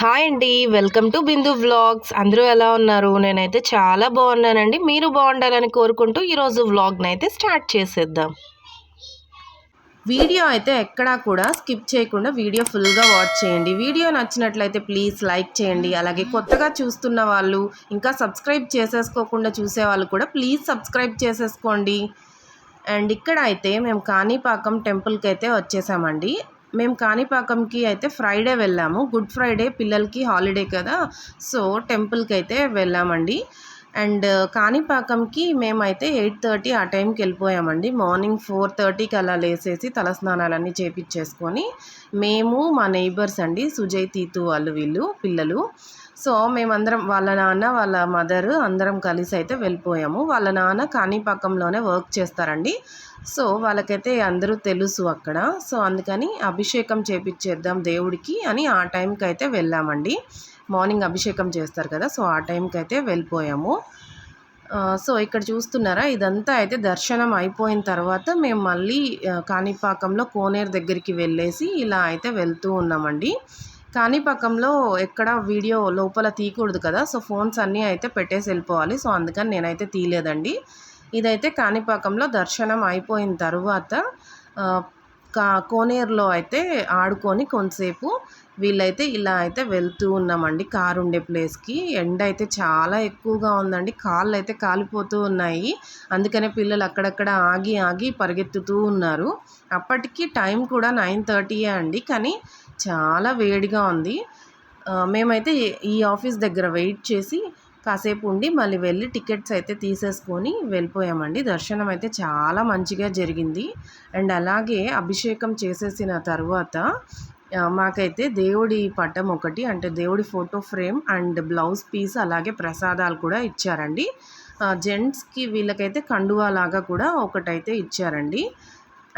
Hi అండి. Welcome to Bindu vlogs. అందరూ ఎలా ఉన్నారు? నేనైతే చాలా బాగున్నానండి. మీరు బాగుండాలని కోరుకుంటూ ఈరోజు వ్లాగ్నైతే స్టార్ట్ చేసేద్దాం. వీడియో అయితే ఎక్కడా కూడా స్కిప్ చేయకుండా వీడియో ఫుల్గా వాచ్ చేయండి. వీడియో నచ్చినట్లయితే ప్లీజ్ లైక్ చేయండి. అలాగే కొత్తగా చూస్తున్న వాళ్ళు ఇంకా సబ్స్క్రైబ్ చేసేసుకోకుండా చూసేవాళ్ళు కూడా ప్లీజ్ సబ్స్క్రైబ్ చేసేసుకోండి. అండ్ ఇక్కడ అయితే మేము కాణిపాకం టెంపుల్కి అయితే వచ్చేసామండి. మేము కాణిపాకంకి అయితే ఫ్రైడే వెళ్ళాము. గుడ్ ఫ్రైడే పిల్లలకి హాలిడే కదా, సో టెంపుల్కి అయితే వెళ్ళామండి. అండ్ కాణిపాకంకి మేమైతే 8:30 ఆ టైంకి వెళ్ళిపోయామండి. మార్నింగ్ 4:30కి అలా లేసేసి తలస్నానాలన్నీ చేపించేసుకొని మేము మా నైబర్స్ అండి, సుజయ్ తీతు వాళ్ళు వీళ్ళు పిల్లలు, సో మేమందరం వాళ్ళ నాన్న వాళ్ళ మదర్ అందరం కలిసి అయితే వెళ్ళిపోయాము. వాళ్ళ నాన్న కాణిపాకంలోనే వర్క్ చేస్తారండి, సో వాళ్ళకైతే అందరూ తెలుసు అక్కడ. సో అందుకని అభిషేకం చేపించేద్దాం దేవుడికి అని ఆ టైంకి అయితే వెళ్ళామండి. మార్నింగ్ అభిషేకం చేస్తారు కదా, సో ఆ టైంకి అయితే వెళ్ళిపోయాము. సో ఇక్కడ చూస్తున్నారా, ఇదంతా అయితే దర్శనం అయిపోయిన తర్వాత మేము మళ్ళీ కాణిపాకంలో కోనేరు దగ్గరికి వెళ్ళేసి ఇలా అయితే వెళ్తూ ఉన్నామండి. కాణిపాకంలో ఎక్కడ వీడియో లోపల తీయకూడదు కదా, సో ఫోన్స్ అన్నీ అయితే పెట్టేసి వెళ్ళిపోవాలి. సో అందుకని నేనైతే తీయలేదండి. ఇదైతే కాణిపాకంలో దర్శనం అయిపోయిన తర్వాత కోనేరులో అయితే ఆడుకొని కొంతసేపు వీళ్ళైతే ఇలా అయితే వెళ్తూ ఉన్నామండి కారు ఉండే ప్లేస్కి. ఎండ అయితే చాలా ఎక్కువగా ఉందండి, కాళ్ళు అయితే కాలిపోతూ ఉన్నాయి. అందుకనే పిల్లలు అక్కడక్కడ ఆగి ఆగి పరిగెత్తుతూ ఉన్నారు. అప్పటికి టైం కూడా 9:30 అండి, కానీ చాలా వేడిగా ఉంది. మేమైతే ఈ ఆఫీస్ దగ్గర వెయిట్ చేసి కాసేపు ఉండి మళ్ళీ వెళ్ళి టికెట్స్ అయితే తీసేసుకొని వెళ్ళిపోయామండి. దర్శనం అయితే చాలా మంచిగా జరిగింది. అండ్ అలాగే అభిషేకం చేసేసిన తర్వాత మాకైతే దేవుడి పటం ఒకటి, అంటే దేవుడి photo frame and blouse piece అలాగే ప్రసాదాలు కూడా ఇచ్చారండి. జెంట్స్కి వీళ్ళకైతే కండువా లాగా కూడా ఒకటైతే ఇచ్చారండి.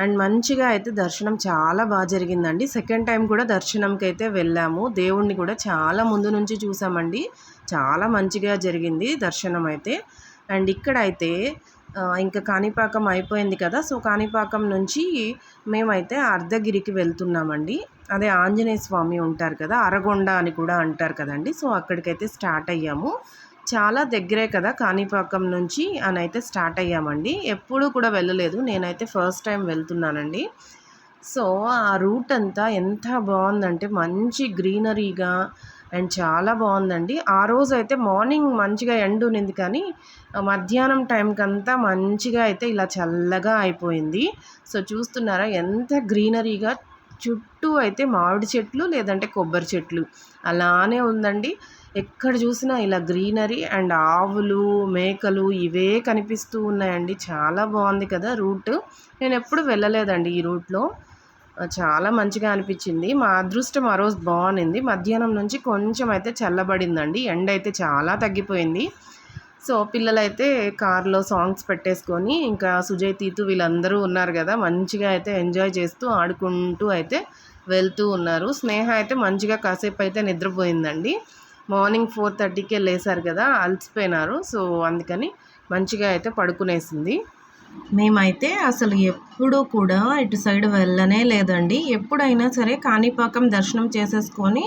అండ్ మంచిగా అయితే దర్శనం చాలా బాగా జరిగిందండి. సెకండ్ టైం కూడా దర్శనంకి అయితే వెళ్ళాము. దేవుణ్ణి కూడా చాలా ముందు నుంచి చూసామండి. చాలా మంచిగా జరిగింది దర్శనం అయితే. అండ్ ఇక్కడైతే ఇంకా కాణిపాకం అయిపోయింది కదా, సో కాణిపాకం నుంచి మేమైతే అర్ధగిరికి వెళ్తున్నామండి. అదే ఆంజనేయ స్వామి ఉంటారు కదా, అరగొండ అని కూడా అంటారు కదండి, సో అక్కడికైతే స్టార్ట్ అయ్యాము. చాలా దగ్గరే కదా కాణిపాకం నుంచి అని అయితే స్టార్ట్ అయ్యామండి. ఎప్పుడూ కూడా వెళ్ళలేదు, నేనైతే ఫస్ట్ టైం వెళ్తున్నానండి. సో ఆ రూట్ అంతా ఎంత బాగుందంటే మంచి గ్రీనరీగా అండ్ చాలా బాగుందండి. ఆ రోజు అయితే మార్నింగ్ మంచిగా ఎండ ఉన్నింది, కానీ మధ్యాహ్నం టైంకంతా మంచిగా అయితే ఇలా చల్లగా అయిపోయింది. సో చూస్తున్నారా ఎంత గ్రీనరీగా, చుట్టూ అయితే మామిడి చెట్లు లేదంటే కొబ్బరి చెట్లు అలానే ఉందండి. ఎక్కడ చూసినా ఇలా గ్రీనరీ అండ్ ఆవులు మేకలు ఇవే కనిపిస్తూ ఉన్నాయండి. చాలా బాగుంది కదా రూట్. నేను ఎప్పుడు వెళ్ళలేదండి ఈ రూట్లో, చాలా మంచిగా అనిపించింది. మా అదృష్టం ఆ రోజు బాగుంది. మధ్యాహ్నం నుంచి కొంచెం అయితే చల్లబడిందండి, ఎండ అయితే చాలా తగ్గిపోయింది. సో పిల్లలైతే కార్లో సాంగ్స్ పెట్టేసుకొని ఇంకా సుజయ్ తీతు వీళ్ళందరూ ఉన్నారు కదా, మంచిగా అయితే ఎంజాయ్ చేస్తూ ఆడుకుంటూ అయితే వెళ్తూ ఉన్నారు. స్నేహ అయితే మంచిగా కాసేపు అయితే నిద్రపోయిందండి. మార్నింగ్ 4:30కే లేసారు కదా, అలసిపోయినారు, సో అందుకని మంచిగా అయితే పడుకునేసింది. మేమైతే అసలు ఎప్పుడూ కూడా ఇటు సైడ్ వెళ్ళనే లేదండి. ఎప్పుడైనా సరే కాణిపాకం దర్శనం చేసేసుకొని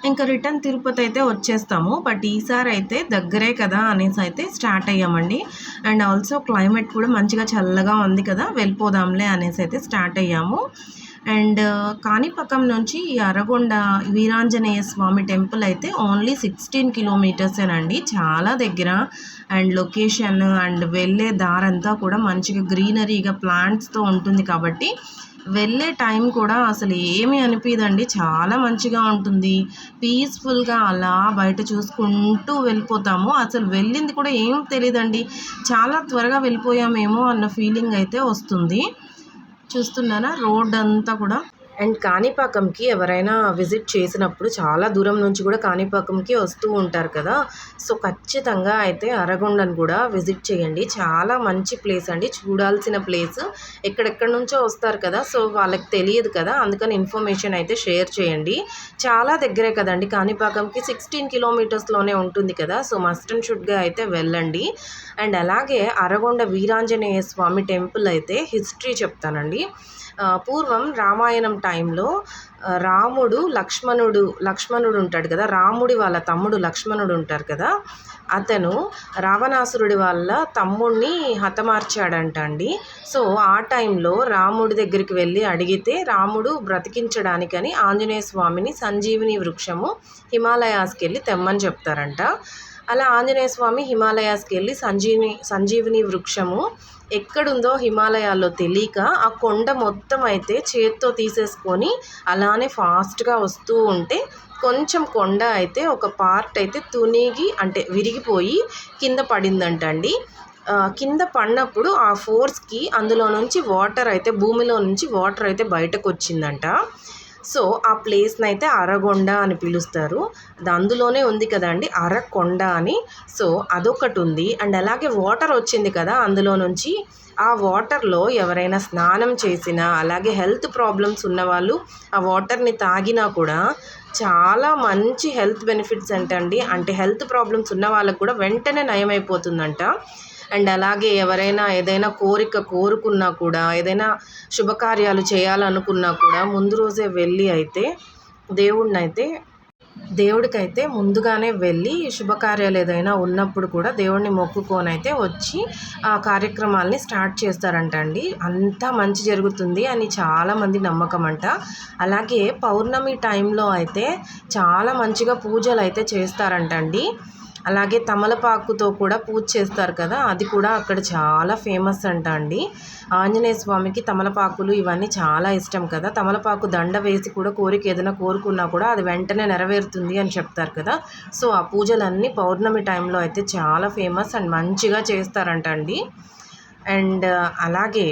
ఇంకా రిటర్న్ తిరుపతి అయితే వచ్చేస్తాము. బట్ ఈసారి అయితే దగ్గరే కదా అనేసి అయితే స్టార్ట్ అయ్యామండి. అండ్ ఆల్సో క్లైమేట్ కూడా మంచిగా చల్లగా ఉంది కదా, వెళ్ళిపోదాంలే అనేసి అయితే స్టార్ట్ అయ్యాము. అండ్ కాణిపాకం నుంచి ఈ అరగొండ వీరాంజనేయ స్వామి టెంపుల్ అయితే ఓన్లీ 16 కిలోమీటర్సేనండి, చాలా దగ్గర. అండ్ లొకేషన్ అండ్ వెళ్ళే దారంతా కూడా మంచిగా గ్రీనరీగా ప్లాంట్స్తో ఉంటుంది కాబట్టి వెళ్ళే టైం కూడా అసలు ఏమీ అనిపించదండి, చాలా మంచిగా ఉంటుంది. పీస్ఫుల్గా అలా బయట చూసుకుంటూ వెళ్ళిపోతాము. అసలు వెళ్ళింది కూడా ఏం తెలియదండి, చాలా త్వరగా వెళ్ళిపోయామేమో అన్న ఫీలింగ్ అయితే వస్తుంది. చూస్తున్నారా రోడ్ అంతా కూడా. అండ్ కాణిపాకంకి ఎవరైనా విజిట్ చేసినప్పుడు చాలా దూరం నుంచి కూడా కాణిపాకంకి వస్తూ ఉంటారు కదా, సో ఖచ్చితంగా అయితే అరగొండను కూడా విజిట్ చేయండి. చాలా మంచి ప్లేస్ అండి, చూడాల్సిన ప్లేస్. ఎక్కడెక్కడి నుంచో వస్తారు కదా, సో వాళ్ళకి తెలియదు కదా, అందుకని ఇన్ఫర్మేషన్ అయితే షేర్ చేయండి. చాలా దగ్గరే కదండి కాణిపాకంకి, 16 కిలోమీటర్స్లోనే ఉంటుంది కదా, సో మస్ట్ అండ్ షుడ్గా అయితే వెళ్ళండి. అండ్ అలాగే అరగొండ వీరాంజనేయ స్వామి టెంపుల్ అయితే హిస్టరీ చెప్తానండి. పూర్వం రామాయణం టైంలో రాముడు లక్ష్మణుడు ఉంటాడు కదా, రాముడి వాళ్ళ తమ్ముడు లక్ష్మణుడు ఉంటారు కదా, అతను రావణాసురుడి వాళ్ళ తమ్ముడిని హతమార్చాడంట అండి. సో ఆ టైంలో రాముడి దగ్గరికి వెళ్ళి అడిగితే రాముడు బ్రతికించడానికని ఆంజనేయ స్వామిని సంజీవిని వృక్షము హిమాలయాస్కి వెళ్ళి తెమ్మని చెప్తారంట. అలా ఆంజనేయ స్వామి హిమాలయాస్కి వెళ్ళి సంజీవిని వృక్షము ఎక్కడుందో హిమాలయాల్లో తెలియక ఆ కొండ మొత్తం అయితే చేత్తో తీసేసుకొని అలానే ఫాస్ట్గా వస్తూ ఉంటే కొంచెం కొండ అయితే ఒక పార్ట్ అయితే తునిగి అంటే విరిగిపోయి కింద పడిందంట అండి. కింద పడినప్పుడు ఆ ఫోర్స్కి అందులో నుంచి వాటర్ అయితే భూమిలో నుంచి వాటర్ అయితే బయటకు వచ్చిందంట. సో ఆ ప్లేస్ని అయితే అరగొండ అని పిలుస్తారు. అందులోనే ఉంది కదండి అరకొండ అని. సో అదొకటి ఉంది. అండ్ అలాగే వాటర్ వచ్చింది కదా అందులో నుంచి, ఆ వాటర్లో ఎవరైనా స్నానం చేసినా అలాగే హెల్త్ ప్రాబ్లమ్స్ ఉన్నవాళ్ళు ఆ వాటర్ని తాగినా కూడా చాలా మంచి హెల్త్ బెనిఫిట్స్ అంటండి. అంటే హెల్త్ ప్రాబ్లమ్స్ ఉన్న వాళ్ళకు కూడా వెంటనే నయమైపోతుందంట. అండ్ అలాగే ఎవరైనా ఏదైనా కోరుకున్నా కూడా, ఏదైనా శుభకార్యాలు చేయాలనుకున్నా కూడా ముందు రోజే వెళ్ళి అయితే దేవుడికైతే ముందుగానే వెళ్ళి శుభకార్యాలు ఏదైనా ఉన్నప్పుడు కూడా దేవుడిని మొక్కుకొని అయితే వచ్చి ఆ కార్యక్రమాలని స్టార్ట్ చేస్తారంట అండి. అంతా మంచి జరుగుతుంది అని చాలామంది నమ్మకం అంట. అలాగే పౌర్ణమి టైంలో అయితే చాలా మంచిగా పూజలు అయితే చేస్తారంట అండి. అలాగే తమలపాకుతో కూడా పూజ చేస్తారు కదా, అది కూడా అక్కడ చాలా ఫేమస్ అంట అండి. ఆంజనేయ స్వామికి తమలపాకులు ఇవన్నీ చాలా ఇష్టం కదా, తమలపాకు దండ వేసి కూడా ఏదైనా కోరుకున్నా కూడా అది వెంటనే నెరవేరుతుంది అని చెప్తారు కదా. సో ఆ పూజలన్నీ పౌర్ణమి టైంలో అయితే చాలా ఫేమస్ అండ్ మంచిగా చేస్తారంట అండి. అండ్ అలాగే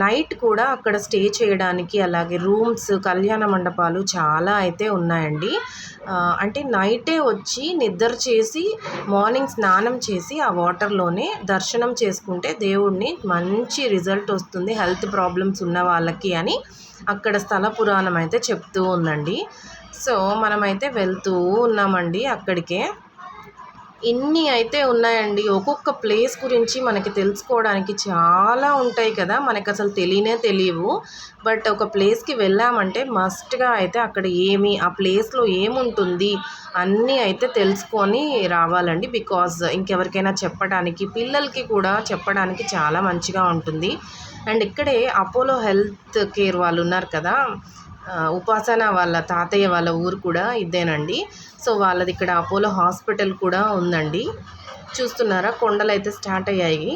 నైట్ కూడా అక్కడ స్టే చేయడానికి అలాగే రూమ్స్, కళ్యాణ మండపాలు చాలా అయితే ఉన్నాయండి. అంటే నైటే వచ్చి నిద్ర చేసి మార్నింగ్ స్నానం చేసి ఆ వాటర్లోనే దర్శనం చేసుకుంటే దేవుడిని మంచి రిజల్ట్ వస్తుంది హెల్త్ ప్రాబ్లమ్స్ ఉన్న వాళ్ళకి అని అక్కడ స్థల పురాణం అయితే చెప్తూ ఉందండి. సో మనమైతే వెళ్తూ ఉన్నామండి అక్కడికే. ఇన్ని అయితే ఉన్నాయండి. ఒక్కొక్క ప్లేస్ గురించి మనకి తెలుసుకోవడానికి చాలా ఉంటాయి కదా, మనకు అసలు తెలియవు. బట్ ఒక ప్లేస్కి వెళ్ళామంటే మస్ట్గా అయితే అక్కడ ఆ ప్లేస్లో ఏముంటుంది అన్నీ అయితే తెలుసుకొని రావాలండి. బికాజ్ ఇంకెవరికైనా చెప్పడానికి, పిల్లలకి కూడా చెప్పడానికి చాలా మంచిగా ఉంటుంది. అండ్ ఇక్కడే అపోలో హెల్త్ కేర్ వాళ్ళు ఉన్నారు కదా, ఉపాసన వాళ్ళ తాతయ్య వాళ్ళ ఊరు కూడా ఇదేనండి. సో వాళ్ళది ఇక్కడ అపోలో హాస్పిటల్ కూడా ఉందండి. చూస్తున్నారా, కొండలు అయితే స్టార్ట్ అయ్యాయి.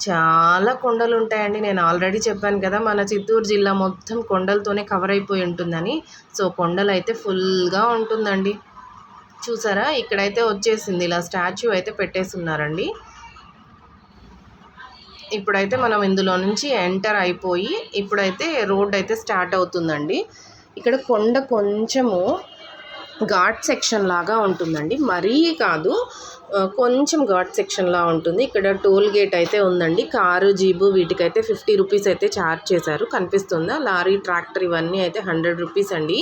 చాలా కొండలు ఉంటాయండి. నేను ఆల్రెడీ చెప్పాను కదా మన చిత్తూరు జిల్లా మొత్తం కొండలతోనే కవర్ అయిపోయి ఉంటుందని. సో కొండలు అయితే ఫుల్గా ఉంటుందండి. చూసారా, ఇక్కడైతే వచ్చేసింది ఇలా స్టాచ్యూ అయితే పెట్టేస్తున్నారండి. ఇప్పుడైతే మనం ఇందులో నుంచి ఎంటర్ అయిపోయి ఇప్పుడైతే రోడ్ అయితే స్టార్ట్ అవుతుందండి. ఇక్కడ కొండ కొంచెము ఘాట్ సెక్షన్ లాగా ఉంటుందండి, మరీ కాదు, కొంచెం ఘాట్ సెక్షన్లా ఉంటుంది. ఇక్కడ టోల్ గేట్ అయితే ఉందండి. కారు, జీబు వీటికైతే 50 రూపీస్ అయితే ఛార్జ్ చేశారు. కనిపిస్తుందా, లారీ, ట్రాక్టర్ ఇవన్నీ అయితే 100 రూపీస్ అండి.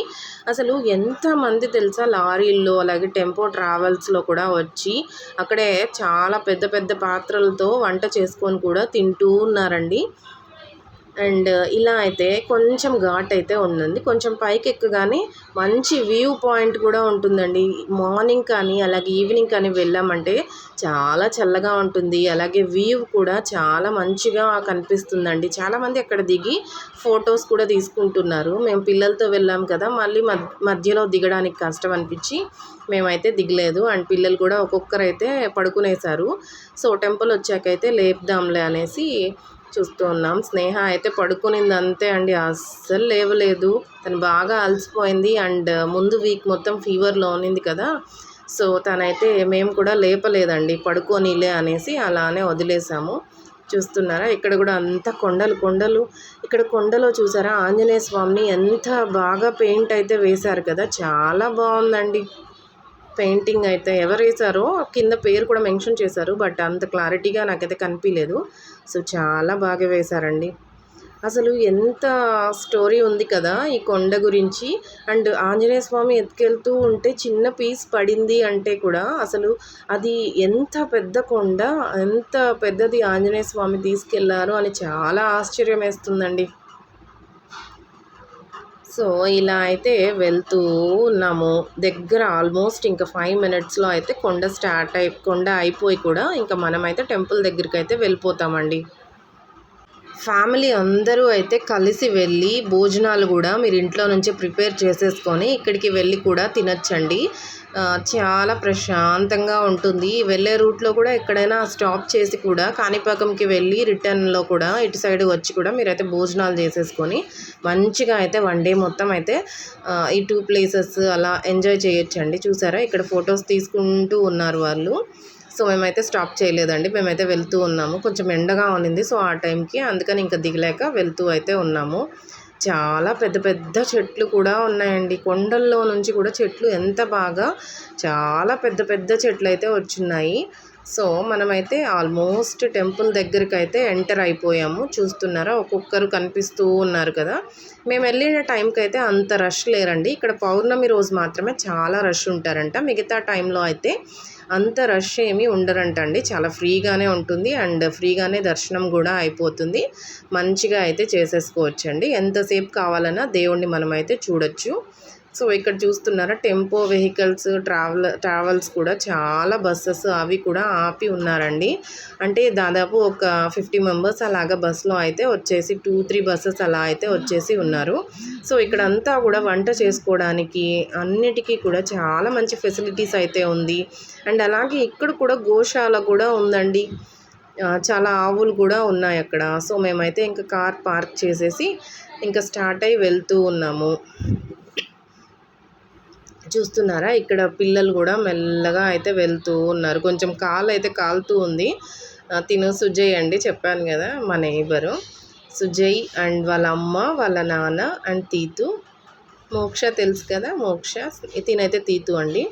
అసలు ఎంతమంది తెలుసా లారీల్లో అలాగే టెంపో ట్రావెల్స్లో కూడా వచ్చి అక్కడే చాలా పెద్ద పెద్ద పాత్రలతో వంట చేసుకొని కూడా తింటూ ఉన్నారండి. అండ్ ఇలా అయితే కొంచెం ఘాట్ అయితే ఉందండి. కొంచెం పైకి ఎక్కగానే మంచి వ్యూ పాయింట్ కూడా ఉంటుందండి. మార్నింగ్ కానీ అలాగే ఈవినింగ్ కానీ వెళ్ళామంటే చాలా చల్లగా ఉంటుంది. అలాగే వ్యూ కూడా చాలా మంచిగా కనిపిస్తుందండి. చాలామంది అక్కడ దిగి ఫొటోస్ కూడా తీసుకుంటున్నారు. మేము పిల్లలతో వెళ్ళాం కదా, మళ్ళీ మధ్యలో దిగడానికి కష్టం అనిపించి మేమైతే దిగలేదు. అండ్ పిల్లలు కూడా ఒక్కొక్కరైతే పడుకునేశారు. సో టెంపుల్ వచ్చాకైతే లేపుదాంలే అనేసి చూస్తూ ఉన్నాం. స్నేహ అయితే పడుకునింది అంతే అండి, అస్సలు లేవలేదు. తను బాగా అలసిపోయింది. అండ్ ముందు వీక్ మొత్తం ఫీవర్లో ఉన్నింది కదా, సో తనైతే మేము కూడా లేపలేదండి, పడుకోనిలే అనేసి అలానే వదిలేసాము. చూస్తున్నారా, ఇక్కడ కూడా అంత కొండలు. ఇక్కడ కొండలో చూసారా ఆంజనేయ స్వామిని ఎంత బాగా పెయింట్ అయితే వేశారు కదా, చాలా బాగుందండి. పెయింటింగ్ అయితే ఎవరు వేశారో కింద పేరు కూడా మెన్షన్ చేశారు, బట్ అంత క్లారిటీగా నాకైతే కనిపించలేదు. సో చాలా బాగా వేశారండి. అసలు ఎంత స్టోరీ ఉంది కదా ఈ కొండ గురించి. అండ్ ఆంజనేయ స్వామి ఎత్తుకెళ్తూ ఉంటే చిన్న పీస్ పడింది అంటే కూడా అసలు అది ఎంత పెద్ద కొండ, ఎంత పెద్దది ఆంజనేయ స్వామి తీసుకెళ్లారు అని చాలా ఆశ్చర్యం వేస్తుందండి. సో ఇలా అయితే వెళ్తూ ఉన్నాము. దగ్గర ఆల్మోస్ట్ ఇంకా 5 మినిట్స్‌లో అయితే కొండ అయిపోయి కూడా ఇంకా మనమైతే టెంపుల్ దగ్గరికైతే వెళ్ళిపోతామండి. ఫ్యామిలీ అందరూ అయితే కలిసి వెళ్ళి భోజనాలు కూడా మీరు ఇంట్లో నుంచే ప్రిపేర్ చేసేసుకొని ఇక్కడికి వెళ్ళి కూడా తినొచ్చండి. చాలా ప్రశాంతంగా ఉంటుంది. వెళ్ళే రూట్‌లో కూడా ఎక్కడైనా స్టాప్ చేసి కూడా కాణిపాకంకి వెళ్ళి రిటర్న్‌లో కూడా ఇటు సైడ్ వచ్చి కూడా మీరైతే భోజనాలు చేసేసుకొని మంచిగా అయితే వన్ డే మొత్తం అయితే ఈ 2 ప్లేసెస్ అలా ఎంజాయ్ చేయొచ్చండి. చూసారా ఇక్కడ ఫొటోస్ తీసుకుంటూ ఉన్నారు వాళ్ళు. సో మేమైతే స్టాప్ చేయలేదండి. మేమైతే వెళ్తూ ఉన్నాము. కొంచెం ఎండగా ఉన్నింది. సో ఆ టైంకి అందుకని ఇంకా దిగలేక వెళ్తూ అయితే ఉన్నాము. చాలా పెద్ద పెద్ద చెట్లు కూడా ఉన్నాయండి. కొండల్లో నుంచి కూడా చెట్లు ఎంత బాగా చాలా పెద్ద పెద్ద చెట్లయితే వచ్చున్నాయి. సో మనమైతే ఆల్మోస్ట్ టెంపుల్ దగ్గరికైతే ఎంటర్ అయిపోయాము. చూస్తున్నారా ఒక్కొక్కరు కనిపిస్తూ ఉన్నారు కదా! మేము వెళ్ళిన టైంకి అయితే అంత రష్ లేరండి. ఇక్కడ పౌర్ణమి రోజు మాత్రమే చాలా రష్ ఉంటారంట. మిగతా టైంలో అయితే అంత రష్ ఏమీ ఉండరంట అండి. చాలా ఫ్రీగానే ఉంటుంది అండ్ ఫ్రీగానే దర్శనం కూడా అయిపోతుంది. మంచిగా అయితే చేసేసుకోవచ్చండి. ఎంతసేపు కావాలన్నా దేవుణ్ణి మనమైతే చూడొచ్చు. సో ఇక్కడ చూస్తున్నారా టెంపో వెహికల్స్ ట్రావెల్స్ కూడా చాలా బస్సెస్ అవి కూడా ఆపి ఉన్నారండి. అంటే దాదాపు ఒక 50 మెంబర్స్ అలాగా బస్సులో అయితే వచ్చేసి 2-3 బస్సెస్ అలా అయితే వచ్చేసి ఉన్నారు. సో ఇక్కడంతా కూడా వంట చేసుకోవడానికి అన్నిటికీ కూడా చాలా మంచి ఫెసిలిటీస్ అయితే ఉంది. అండ్ అలాగే ఇక్కడ కూడా గోశాల కూడా ఉందండి. చాలా ఆవులు కూడా ఉన్నాయి అక్కడ. సో మేమైతే ఇంకా కార్ పార్క్ చేసేసి ఇంకా స్టార్ట్ అయ్యి వెళ్తూ ఉన్నాము. చూస్తున్నారా ఇక్కడ పిల్లలు కూడా మెల్లగా అయితే వెళ్తూ ఉన్నారు. కొంచెం అయితే కాలుతూ ఉంది. తిను సుజయ్ అండి, చెప్పాను కదా మా నైబరు సుజయ్ అండ్ వాళ్ళ అమ్మ వాళ్ళ నాన్న అండ్ తీతు. మోక్ష తెలుసు కదా, మోక్ష తినైతే తీతు అండి.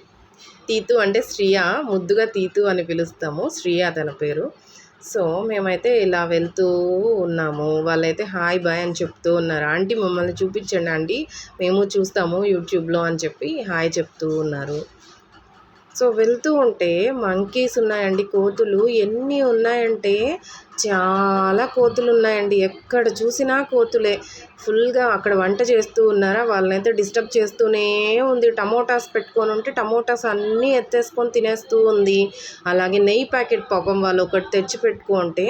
తీతు అంటే శ్రియ, ముద్దుగా తీతు అని పిలుస్తాము. శ్రియ తన పేరు. సో మేమైతే ఇలా వెళ్తూ ఉన్నాము. వాళ్ళైతే హాయ్ బాయ్ అని చెప్తూ ఉన్నారు. ఆంటీ మమ్మల్ని చూపించండి ఆంటీ, మేము చూస్తాము యూట్యూబ్లో అని చెప్పి హాయ్ చెప్తూ ఉన్నారు. సో వెళ్తూ ఉంటే మంకీస్ ఉన్నాయండి, కోతులు ఎన్ని ఉన్నాయంటే చాలా కోతులు ఉన్నాయండి. ఎక్కడ చూసినా కోతులే ఫుల్గా. అక్కడ వంట చేస్తూ ఉన్నారా, వాళ్ళనైతే డిస్టర్బ్ చేస్తూనే ఉంది. టమోటాస్ పెట్టుకొని ఉంటే టమోటాస్ అన్నీ ఎత్తేసుకొని తినేస్తూ ఉంది. అలాగే నెయ్యి ప్యాకెట్ పాపం వాళ్ళు ఒకటి తెచ్చి పెట్టుకుంటే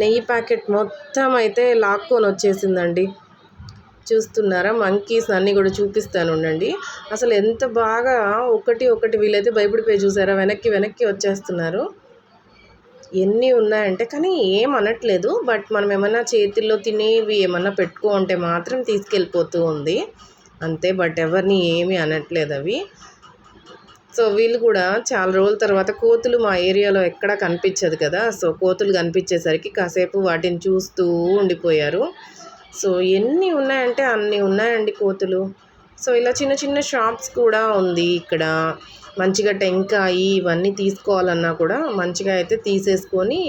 నెయ్యి ప్యాకెట్ మొత్తం అయితే లాక్కొని వచ్చేసిందండి. చూస్తున్నారా మంకీస్ అన్నీ కూడా చూపిస్తాను ఉండండి. అసలు ఎంత బాగా ఒకటి వీళ్ళైతే భయపడిపోయి చూసారా, వెనక్కి వచ్చేస్తున్నారు. ఎన్ని ఉన్నాయంటే కానీ ఏం అనట్లేదు. బట్ మనం ఏమన్నా చేతుల్లో తినేవి ఏమన్నా పెట్టుకుంటే మాత్రం తీసుకెళ్ళిపోతూ ఉంది అంతే. బట్ ఎవరిని ఏమీ అనట్లేదు అవి. సో వీళ్ళు కూడా చాలా రోజుల తర్వాత కోతులు మా ఏరియాలో ఎక్కడా కనిపించదు కదా. సో కోతులు కనిపించేసరికి కాసేపు వాటిని చూస్తూ ఉండిపోయారు. సో ఎన్ని ఉన్నాయంటే అన్నీ ఉన్నాయండి కోతులు. సో ఇలా చిన్న చిన్న షాప్స్ కూడా ఉంది ఇక్కడ. మంచిగా టెంకాయ ఇవన్నీ తీసుకోవాలన్నా కూడా మంచిగా అయితే తీసేసుకొని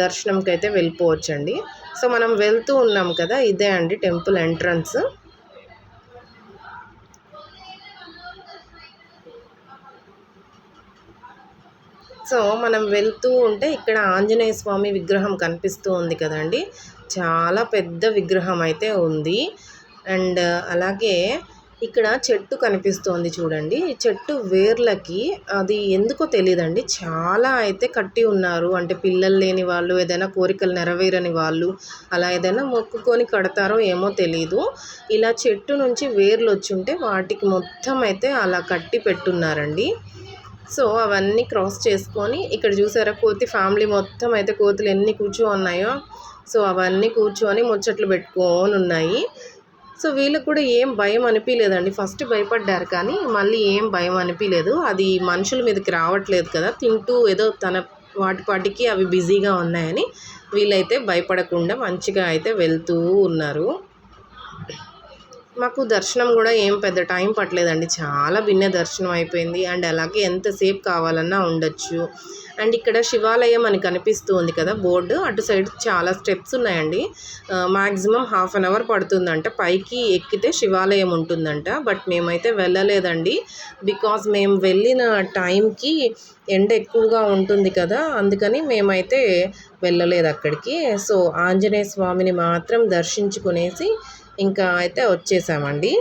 దర్శనంకి అయితే వెళ్ళిపోవచ్చండి. సో మనం వెళ్తూ ఉన్నాం కదా, ఇదే అండి టెంపుల్ ఎంట్రన్స్. సో మనం వెళ్తూ ఉంటే ఇక్కడ ఆంజనేయ స్వామి విగ్రహం కనిపిస్తూ ఉంది కదండి. చాలా పెద్ద విగ్రహం అయితే ఉంది. అండ్ అలాగే ఇక్కడ చెట్టు కనిపిస్తోంది చూడండి. చెట్టు వేర్లకి అది ఎందుకో తెలియదండి చాలా అయితే కట్టి ఉన్నారు. అంటే పిల్లలు లేని వాళ్ళు, ఏదైనా కోరికలు నెరవేరని వాళ్ళు అలా ఏదైనా మొక్కుకొని కడతారో ఏమో తెలీదు. ఇలా చెట్టు నుంచి వేర్లు వచ్చి ఉంటే వాటికి మొత్తం అయితే అలా కట్టి పెట్టున్నారండి. సో అవన్నీ క్రాస్ చేసుకొని ఇక్కడ చూసారా కోతి ఫ్యామిలీ మొత్తం అయితే కోతులు ఎన్ని ఉన్నాయో. సో అవన్నీ కూర్చొని ముచ్చట్లు పెట్టుకొని ఉన్నాయి. సో వీళ్ళకి కూడా ఏం భయం అనిపించలేదండి. ఫస్ట్ భయపడ్డారు కానీ మళ్ళీ ఏం భయం అనిపించలేదు. అది మనుషుల మీదకి రావట్లేదు కదా, తింటూ ఏదో తన వాటికి అవి బిజీగా ఉన్నాయని వీళ్ళైతే భయపడకుండా మంచిగా అయితే వెళ్తూ ఉన్నారు. మాకు దర్శనం కూడా ఏం పెద్ద టైం పట్టలేదండి. చాలా దర్శనం అయిపోయింది. అండ్ అలాగే ఎంతసేపు కావాలన్నా ఉండొచ్చు. అండ్ ఇక్కడ శివాలయం అని కనిపిస్తూ ఉంది కదా బోర్డు, అటు సైడ్ చాలా స్టెప్స్ ఉన్నాయండి. మ్యాక్సిమం 1/2 అవర్ పడుతుందంట పైకి ఎక్కితే శివాలయం ఉంటుందంట. బట్ మేమైతే వెళ్ళలేదండి. బికాజ్ మేము వెళ్ళిన టైంకి ఎండ ఎక్కువగా ఉంటుంది కదా, అందుకని మేమైతే వెళ్ళలేదు అక్కడికి. సో ఆంజనేయ స్వామిని మాత్రం దర్శించుకునేసి ఇంకా అయితే వచ్చేసామండి.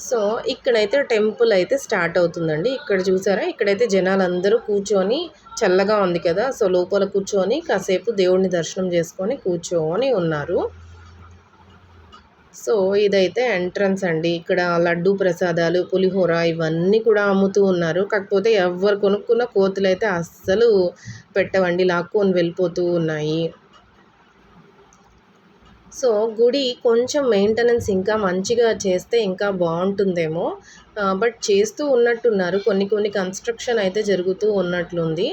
సో ఇక్కడైతే టెంపుల్ అయితే స్టార్ట్ అవుతుందండి. ఇక్కడ చూసారా, ఇక్కడైతే జనాలందరూ కూర్చొని, చల్లగా ఉంది కదా, సో లోపల కూర్చొని కాసేపు దేవుడిని దర్శనం చేసుకొని కూర్చొని ఉన్నారు. సో ఇదైతే ఎంట్రన్స్ అండి. ఇక్కడ లడ్డూ ప్రసాదాలు, పులిహోర ఇవన్నీ కూడా అమ్ముతూ ఉన్నారు. కాకపోతే ఎవ్వరు కొనుక్కున్న కోతులైతే అస్సలు పెట్టవండి, లాక్కొని వెళ్ళిపోతూ ఉన్నాయి. సో గుడి కొంచెం మెయింటెనెన్స్ ఇంకా మంచిగా చేస్తే ఇంకా బాగుంటుందేమో. బట్ చేస్తూ ఉన్నట్టున్నారు. కొన్ని కొన్ని కన్స్ట్రక్షన్ అయితే జరుగుతూ ఉన్నట్లుంది.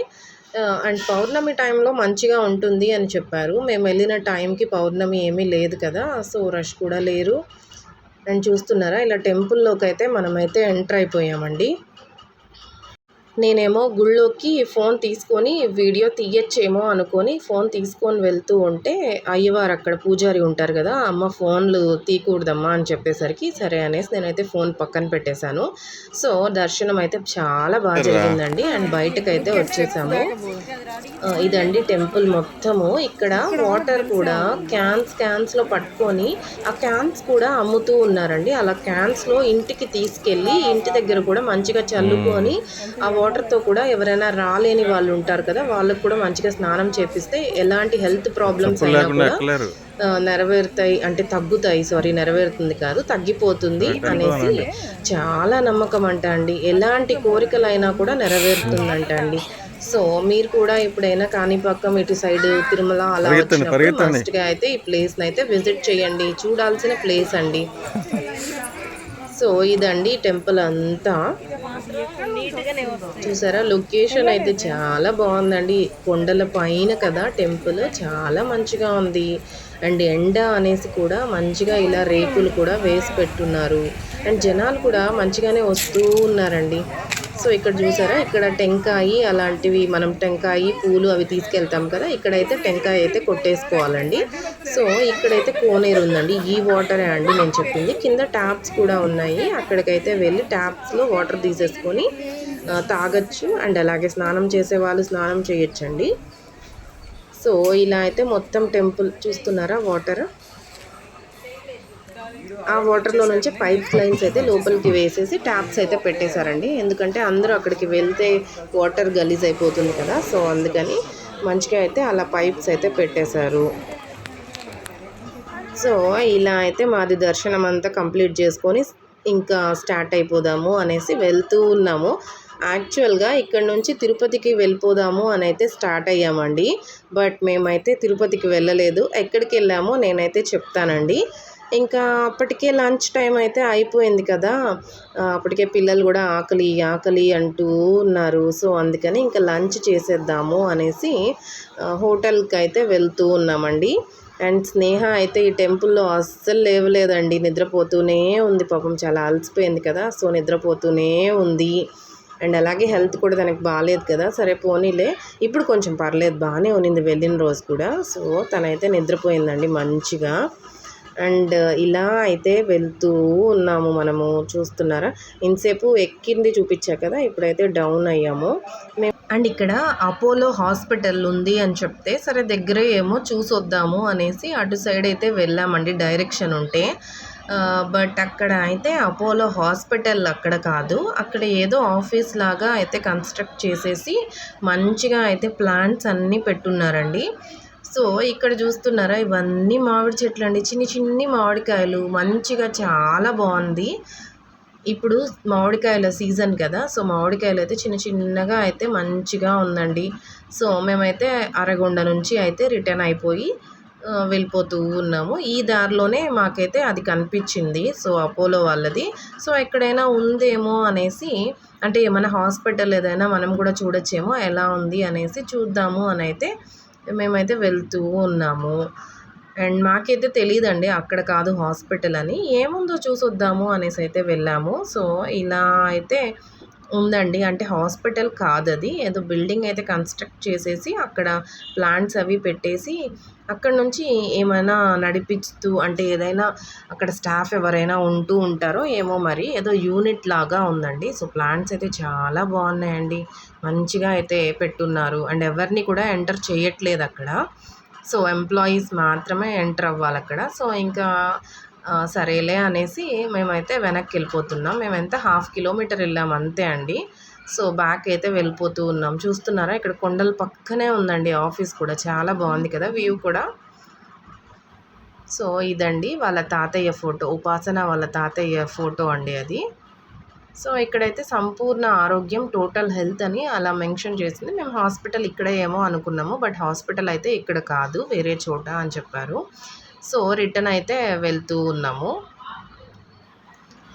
అండ్ పౌర్ణమి టైంలో మంచిగా ఉంటుంది అని చెప్పారు. మేము వెళ్ళిన టైంకి పౌర్ణమి ఏమీ లేదు కదా, సో రష్ కూడా లేరు. అండ్ చూస్తున్నారా, ఇలా టెంపుల్లోకి అయితే మనమైతే ఎంటర్ అయిపోయామండి. నేనేమో గుళ్ళోకి ఫోన్ తీసుకొని వీడియో తీయచ్చేమో అనుకొని ఫోన్ తీసుకొని వెళ్తూ ఉంటే, అయ్యవారు అక్కడ పూజారి ఉంటారు కదా, అమ్మ ఫోన్లు తీయకూడదమ్మా అని చెప్పేసరికి సరే అనేసి నేనైతే ఫోన్ పక్కన పెట్టేశాను. సో దర్శనం అయితే చాలా బాగా జరిగిందండి. అండ్ బయటకైతే వచ్చేసాము. ఇదండి టెంపుల్ మొత్తము. ఇక్కడ వాటర్ కూడా క్యాన్స్లో పట్టుకొని ఆ క్యాన్స్ కూడా అమ్ముతూ ఉన్నారండి. అలా క్యాన్స్లో ఇంటికి తీసుకెళ్ళి ఇంటి దగ్గర కూడా మంచిగా చల్లుకొని ఆ వాటర్తో కూడా ఎవరైనా రాలేని వాళ్ళు ఉంటారు కదా, వాళ్ళకు కూడా మంచిగా స్నానం చేపిస్తే ఎలాంటి హెల్త్ ప్రాబ్లమ్స్ అయినా కూడా నెరవేరుతాయి, అంటే తగ్గుతాయి, నెరవేరుతుంది కాదు, తగ్గిపోతుంది అనేసి చాలా నమ్మకం అంట అండి. ఎలాంటి కోరికలైనా కూడా నెరవేరుతుందంట అండి. సో మీరు కూడా ఎప్పుడైనా కాణిపాకం ఇటు సైడ్ తిరుమల అలా వచ్చినప్పుడు మస్ట్గా అయితే ఈ ప్లేస్ని అయితే విజిట్ చేయండి. చూడాల్సిన ప్లేస్ అండి. సో ఇదండి టెంపుల్ అంతా. చూసారా, లొకేషన్ అయితే చాలా బాగుందండి. కొండల పైన కదా టెంపుల్, చాలా మంచిగా ఉంది. అండ్ ఎండ అనేసి కూడా మంచిగా ఇలా రేకులు కూడా వేసి పెట్టున్నారు. అండ్ జనాలు కూడా మంచిగానే వస్తూ ఉన్నారండి. సో ఇక్కడ చూసారా, ఇక్కడ టెంకాయి అలాంటివి, మనం టెంకాయి పూలు అవి తీసుకెళ్తాం కదా, ఇక్కడైతే టెంకాయ అయితే కొట్టేసుకోవాలండి. సో ఇక్కడైతే కోనేరు ఉందండి. ఈ వాటరే అండి నేను చెప్పింది. కింద ట్యాప్స్ కూడా ఉన్నాయి, అక్కడికైతే వెళ్ళి ట్యాప్స్లో వాటర్ తీసేసుకొని తాగొచ్చు. అండ్ అలాగే స్నానం చేసే వాళ్ళు స్నానం చేయొచ్చండి. సో ఇలా అయితే మొత్తం టెంపుల్ చూస్తున్నారా, వాటర్, ఆ వాటర్లో నుంచి పైప్ లైన్స్ అయితే లోపలికి వేసేసి ట్యాప్స్ అయితే పెట్టేశారండి. ఎందుకంటే అందరూ అక్కడికి వెళ్తే వాటర్ గలీజ్ అయిపోతుంది కదా, సో అందుకని మంచిగా అయితే అలా పైప్స్ అయితే పెట్టేశారు. సో ఇలా అయితే మాది దర్శనం అంతా కంప్లీట్ చేసుకొని ఇంకా స్టార్ట్ అయిపోదాము అనేసి వెళ్తూ ఉన్నాము. యాక్చువల్గా ఇక్కడ నుంచి తిరుపతికి వెళ్ళిపోదాము అని అయితే స్టార్ట్ అయ్యామండి. బట్ మేమైతే తిరుపతికి వెళ్ళలేదు. ఎక్కడికి వెళ్ళామో నేనైతే చెప్తానండి. ఇంకా అప్పటికే లంచ్ టైం అయితే అయిపోయింది కదా, అప్పటికే పిల్లలు కూడా ఆకలి ఆకలి అంటూ ఉన్నారు. సో అందుకని ఇంకా లంచ్ చేసేద్దాము అనేసి హోటల్కి అయితే వెళ్తూ ఉన్నామండి. అండ్ స్నేహ అయితే ఈ టెంపుల్లో అస్సలు లేవలేదండి, నిద్రపోతూనే ఉంది. పాపం చాలా అలసిపోయింది కదా, సో నిద్రపోతూనే ఉంది. అండ్ అలాగే హెల్త్ కూడా తనకి బాగాలేదు కదా, సరే పోనీలే, ఇప్పుడు కొంచెం పర్లేదు, బాగానే ఉన్నింది వెళ్ళిన రోజు కూడా. సో తనైతే నిద్రపోయిందండి మంచిగా. అండ్ ఇలా అయితే వెళ్తూ ఉన్నాము మనము. చూస్తున్నారా, ఇంతసేపు ఎక్కింది చూపించా కదా, ఇప్పుడైతే డౌన్ అయ్యాము మేము. అండ్ ఇక్కడ అపోలో హాస్పిటల్ ఉంది అని చెప్తే సరే దగ్గరే ఏమో చూసొద్దాము అనేసి అటు సైడ్ అయితే వెళ్ళామండి, డైరెక్షన్ ఉంటే. బట్ అక్కడ అయితే అపోలో హాస్పిటల్ అక్కడ కాదు, అక్కడ ఏదో ఆఫీస్ లాగా అయితే కన్స్ట్రక్ట్ చేసేసి మంచిగా అయితే ప్లాంట్స్ అన్నీ పెట్టున్నారండి. సో ఇక్కడ చూస్తున్నారా, ఇవన్నీ మామిడి చెట్లు అండి, చిన్ని చిన్ని మామిడికాయలు, మంచిగా చాలా బాగుంది. ఇప్పుడు మామిడికాయల సీజన్ కదా, సో మామిడికాయలు అయితే చిన్న చిన్నగా అయితే మంచిగా ఉందండి. సో మేమైతే అరగొండ నుంచి అయితే రిటర్న్ అయిపోయి వెళ్ళిపోతూ ఉన్నాము. ఈ దారిలోనే మాకైతే అది కనిపించింది, సో అపోలో వాళ్ళది. సో ఎక్కడైనా ఉందేమో అనేసి, అంటే ఏమైనా హాస్పిటల్ ఏదైనా మనం కూడా చూడొచ్చేమో ఎలా ఉంది అనేసి చూద్దాము అని అయితే మేమైతే వెళ్తూ ఉన్నాము. అండ్ మాకైతే తెలియదండి అక్కడ కాదు హాస్పిటల్ అని, ఏముందో చూసొద్దాము అనేసి అయితే వెళ్ళాము. సో ఇలా అయితే ఉందండి, అంటే హాస్పిటల్ కాదు అది, ఏదో బిల్డింగ్ అయితే కన్స్ట్రక్ట్ చేసేసి అక్కడ ప్లాంట్స్ అవి పెట్టేసి అక్కడ నుంచి ఏమైనా నడిపిస్తూ, అంటే ఏదైనా అక్కడ స్టాఫ్ ఎవరైనా ఉంటూ ఉంటారో ఏమో మరి, ఏదో యూనిట్ లాగా ఉందండి. సో ప్లాంట్స్ అయితే చాలా బాగున్నాయండి, మంచిగా అయితే పెట్టున్నారు. అండ్ ఎవరిని కూడా ఎంటర్ చేయట్లేదు అక్కడ, సో ఎంప్లాయీస్ మాత్రమే ఎంటర్ అవ్వాలి అక్కడ. సో ఇంకా సరేలే అనేసి మేమైతే వెనక్కి వెళ్ళిపోతున్నాం. మేమెంత హాఫ్ కిలోమీటర్ వెళ్ళాం అంతే అండి. సో బ్యాక్ అయితే వెళ్ళిపోతూ ఉన్నాం. చూస్తున్నారా ఇక్కడ కొండల పక్కనే ఉందండి ఆఫీస్ కూడా. చాలా బాగుంది కదా వ్యూ కూడా. సో ఇదండి వాళ్ళ తాతయ్య ఫోటో, ఉపాసన వాళ్ళ తాతయ్య ఫోటో అండి అది. సో ఇక్కడైతే సంపూర్ణ ఆరోగ్యం టోటల్ హెల్త్ అని అలా మెన్షన్ చేసింది. మేము హాస్పిటల్ ఇక్కడే ఏమో అనుకున్నాము, బట్ హాస్పిటల్ అయితే ఇక్కడ కాదు, వేరే చోట అని చెప్పారు. సో రిటర్న్ అయితే వెళ్తూ ఉన్నాము.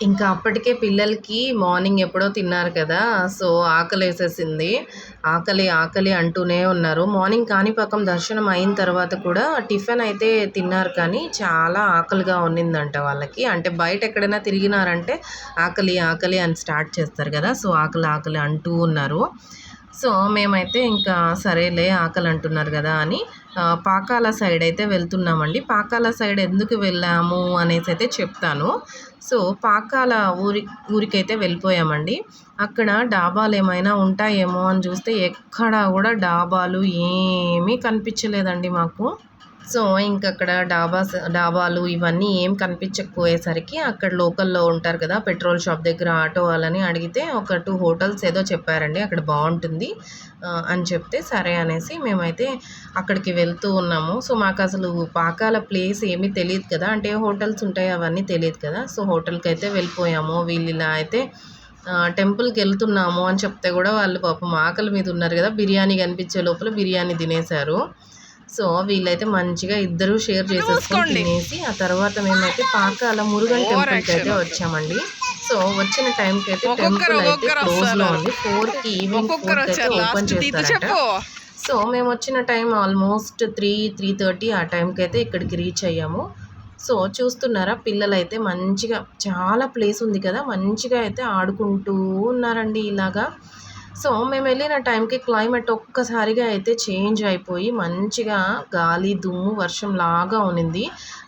ఇంకా అప్పటికే పిల్లలకి మార్నింగ్ ఎప్పుడో తిన్నారు కదా, సో ఆకలేసేసింది. ఆకలి ఆకలి అంటూనే ఉన్నారు. మార్నింగ్ కాణిపాకం దర్శనం అయిన తర్వాత కూడా టిఫిన్ అయితే తిన్నారు, కానీ చాలా ఆకలిగా ఉన్నిందంట వాళ్ళకి. అంటే బయట ఎక్కడైనా తిరిగినారంటే ఆకలి ఆకలి అని స్టార్ట్ చేస్తారు కదా, సో ఆకలి ఆకలి అంటూ ఉన్నారు. సో మేమైతే ఇంకా సరేలే ఆకలి అంటున్నారు కదా అని పాకాల సైడ్ అయితే వెళ్తున్నామండి. పాకాల సైడ్ ఎందుకు వెళ్ళాము అనేసి అయితే చెప్తాను. సో పాకాల ఊరికైతే వెళ్ళిపోయామండి. అక్కడ డాబాలు ఏమైనా ఉంటాయేమో అని చూస్తే ఎక్కడా కూడా డాబాలు ఏమీ కనిపించలేదండి మాకు. సో ఇంకక్కడ డాబాలు ఇవన్నీ ఏం కనిపించకపోయేసరికి అక్కడ లోకల్లో ఉంటారు కదా పెట్రోల్ షాప్ దగ్గర ఆటో వాళ్ళని అడిగితే ఒక 2 హోటల్స్ ఏదో చెప్పారండి, అక్కడ బాగుంటుంది అని చెప్తే సరే అనేసి మేమైతే అక్కడికి వెళ్తూ ఉన్నాము. సో మాకు అసలు పాకాల ప్లేస్ ఏమీ తెలియదు కదా, అంటే హోటల్స్ ఉంటాయి అవన్నీ తెలియదు కదా. సో హోటల్కి అయితే వెళ్ళిపోయాము. వీళ్ళు ఇలా అయితే టెంపుల్కి వెళ్తున్నాము అని చెప్తే కూడా వాళ్ళు పాపం ఆకలి మీద ఉన్నారు కదా, బిర్యానీ కనిపించే లోపల బిర్యానీ తినేశారు. సో వీళ్ళైతే మంచిగా ఇద్దరు షేర్ చేసేసుకొని తినేసి ఆ తర్వాత మేమైతే పాకాల మురుగన్ టెంపుల్కి అయితే వచ్చామండి. సో వచ్చిన టైంకి అయితే టెంపుల్ అయితే క్లోజ్లో ఉంది. 4కి ఈవినింగ్ 4కి అయితే ఓపెన్ చేస్తారట. సో మేము వచ్చిన టైం ఆల్మోస్ట్ 3-3:30 ఆ టైంకి అయితే ఇక్కడికి రీచ్ అయ్యాము. సో చూస్తున్నారా పిల్లలు అయితే మంచిగా, చాలా ప్లేస్ ఉంది కదా, మంచిగా అయితే ఆడుకుంటూ ఉన్నారండి ఇలాగా. సో మేము వెళ్ళిన టైంకి క్లైమేట్ ఒక్కసారిగా అయితే చేంజ్ అయిపోయి మంచిగా గాలి దుమ్ము వర్షం లాగా ఉన్నింది.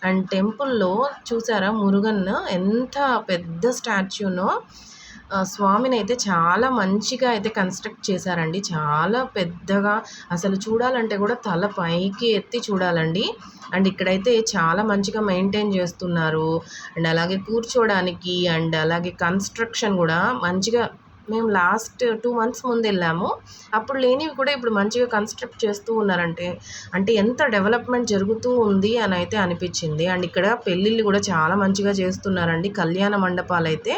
అండ్ టెంపుల్లో చూసారా మురుగన్ ఎంత పెద్ద స్టాచ్యూనో, స్వామిని అయితే చాలా మంచిగా అయితే కన్స్ట్రక్ట్ చేశారండి. చాలా పెద్దగా, అసలు చూడాలంటే కూడా తల పైకి ఎత్తి చూడాలండి. అండ్ ఇక్కడైతే చాలా మంచిగా మెయింటైన్ చేస్తున్నారు. అండ్ అలాగే కూర్చోడానికి అండ్ అలాగే కన్స్ట్రక్షన్ కూడా మంచిగా, మేము లాస్ట్ 2 మంత్స్ ముందు వెళ్ళాము, అప్పుడు లేనివి కూడా ఇప్పుడు మంచిగా కన్స్ట్రక్ట్ చేస్తూ ఉన్నారంటే అంటే ఎంత డెవలప్మెంట్ జరుగుతూ ఉంది అని అయితే అనిపించింది. అండ్ ఇక్కడ పెళ్ళిళ్ళు కూడా చాలా మంచిగా చేస్తున్నారండి. కళ్యాణ మండపాలు అయితే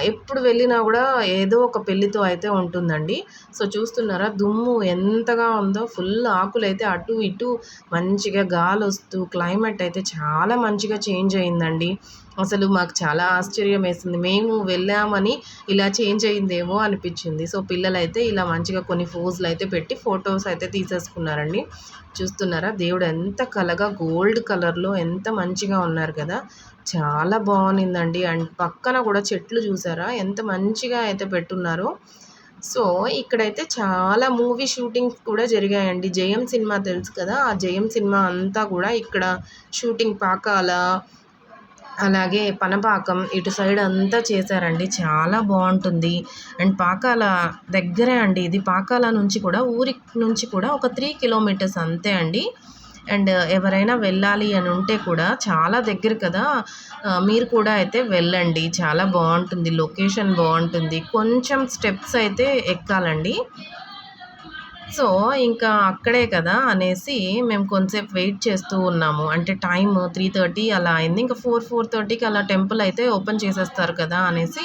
ఎప్పుడు వెళ్ళినా కూడా ఏదో ఒక పెళ్ళితో అయితే ఉంటుందండి. సో చూస్తున్నారా దుమ్ము ఎంతగా ఉందో, ఫుల్ ఆకులు అయితే అటు ఇటు మంచిగా గాలి వస్తూ క్లైమేట్ అయితే చాలా మంచిగా చేంజ్ అయిందండి. అసలు మాకు చాలా ఆశ్చర్యం వేసింది. మేము వెళ్ళామని ఇలా చేంజ్ అయిందేమో అనిపించింది. సో పిల్లలైతే ఇలా మంచిగా కొన్ని పోజులు అయితే పెట్టి ఫొటోస్ అయితే తీసేసుకున్నారండి. చూస్తున్నారా దేవుడు ఎంత కలగా గోల్డ్ కలర్లో ఎంత మంచిగా ఉన్నారు కదా, చాలా బాగుందండి. అండ్ పక్కన కూడా చెట్లు చూసారా ఎంత మంచిగా అయితే పెట్టున్నారు. సో ఇక్కడైతే చాలా మూవీ షూటింగ్స్ కూడా జరిగాయండి. జయం సినిమా తెలుసు కదా, ఆ జయం సినిమా అంతా కూడా ఇక్కడ షూటింగ్ పాకాల అలాగే పనపాకం ఇటు సైడ్ అంతా చేశారండి. చాలా బాగుంటుంది. అండ్ పాకాల దగ్గరే అండి ఇది. పాకాల నుంచి కూడా ఊరి నుంచి కూడా ఒక 3 కిలోమీటర్స్ అంతే అండి. అండ్ ఎవరైనా వెళ్ళాలి అని ఉంటే కూడా చాలా దగ్గర కదా, మీరు కూడా అయితే వెళ్ళండి. చాలా బాగుంటుంది, లొకేషన్ బాగుంటుంది. కొంచెం స్టెప్స్ అయితే ఎక్కాలండి. సో ఇంకా అక్కడే కదా అనేసి మేము కొంతసేపు వెయిట్ చేస్తూ ఉన్నాము. అంటే టైమ్ 3:30 అలా అయింది. ఇంకా 4-4:30కి అలా టెంపుల్ అయితే ఓపెన్ చేసేస్తారు కదా అనేసి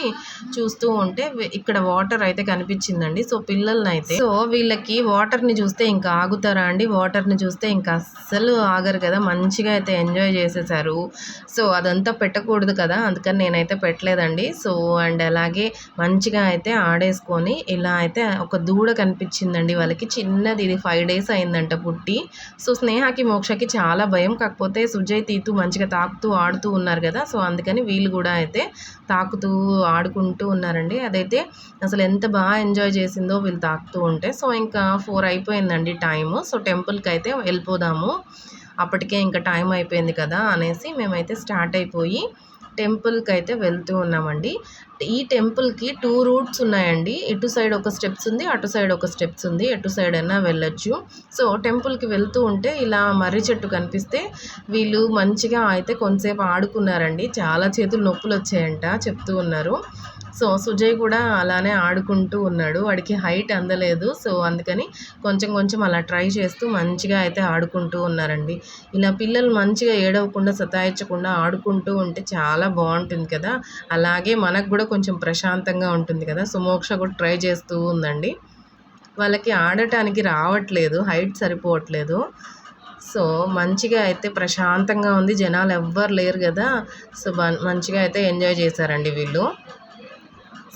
చూస్తూ ఉంటే ఇక్కడ వాటర్ అయితే కనిపించిందండి. సో పిల్లల్ని సో వీళ్ళకి వాటర్ని చూస్తే ఇంకా ఆగుతారా అండి? వాటర్ని చూస్తే ఇంకా అస్సలు ఆగరు కదా, మంచిగా అయితే ఎంజాయ్ చేసేసారు. సో అదంతా పెట్టకూడదు కదా, అందుకని నేనైతే పెట్టలేదండి. సో అండ్ అలాగే మంచిగా అయితే ఆడేసుకొని ఇలా అయితే ఒక దూడ కనిపించిందండి వాళ్ళకి, చిన్నది. ఇది 5 days అయిందంట పుట్టి. సో స్నేహకి మోక్షకి చాలా భయం, కాకపోతే సుజయ్ తీతు మంచిగా తాకుతూ ఆడుతూ ఉన్నారు కదా, సో అందుకని వీళ్ళు కూడా అయితే తాకుతూ ఆడుకుంటూ ఉన్నారండి. అదైతే అసలు ఎంత బాగా ఎంజాయ్ చేసిందో వీళ్ళు తాకుతూ ఉంటే. సో ఇంకా 4 అయిపోయిందండి టైము. సో టెంపుల్కి అయితే వెళ్ళిపోదాము, అప్పటికే ఇంకా టైం అయిపోయింది కదా అనేసి మేమైతే స్టార్ట్ అయిపోయి టెంపుల్కి అయితే వెళ్తూ ఉన్నామండి. ఈ టెంపుల్కి 2 రూట్స్ ఉన్నాయండి. ఇటు సైడ్ ఒక స్టెప్స్ ఉంది, అటు సైడ్ ఒక స్టెప్స్ ఉంది. ఎటు సైడ్ అయినా వెళ్ళొచ్చు. సో టెంపుల్కి వెళ్తూ ఉంటే ఇలా మర్రి చెట్టు కనిపిస్తే వీళ్ళు మంచిగా అయితే కొంతసేపు ఆడుకున్నారండి. చాలా చేతులు నొప్పులు వచ్చాయంట చెప్తూ ఉన్నారు. సో సుజయ్ కూడా అలానే ఆడుకుంటూ ఉన్నాడు. వాడికి హైట్ అందలేదు. సో అందుకని కొంచెం కొంచెం అలా ట్రై చేస్తూ మంచిగా అయితే ఆడుకుంటూ ఉన్నారండి. ఇలా పిల్లలు మంచిగా ఏడవకుండా సతాయించకుండా ఆడుకుంటూ ఉంటే చాలా బాగుంటుంది కదా. అలాగే మనకు కూడా కొంచెం ప్రశాంతంగా ఉంటుంది కదా. సో మోక్ష కూడా ట్రై చేస్తూ ఉందండి. వాళ్ళకి ఆడటానికి రావట్లేదు, హైట్ సరిపోవట్లేదు. సో మంచిగా అయితే ప్రశాంతంగా ఉంది. జనాలు ఎవ్వరు లేరు కదా. సో మంచిగా అయితే ఎంజాయ్ చేశారండి వీళ్ళు.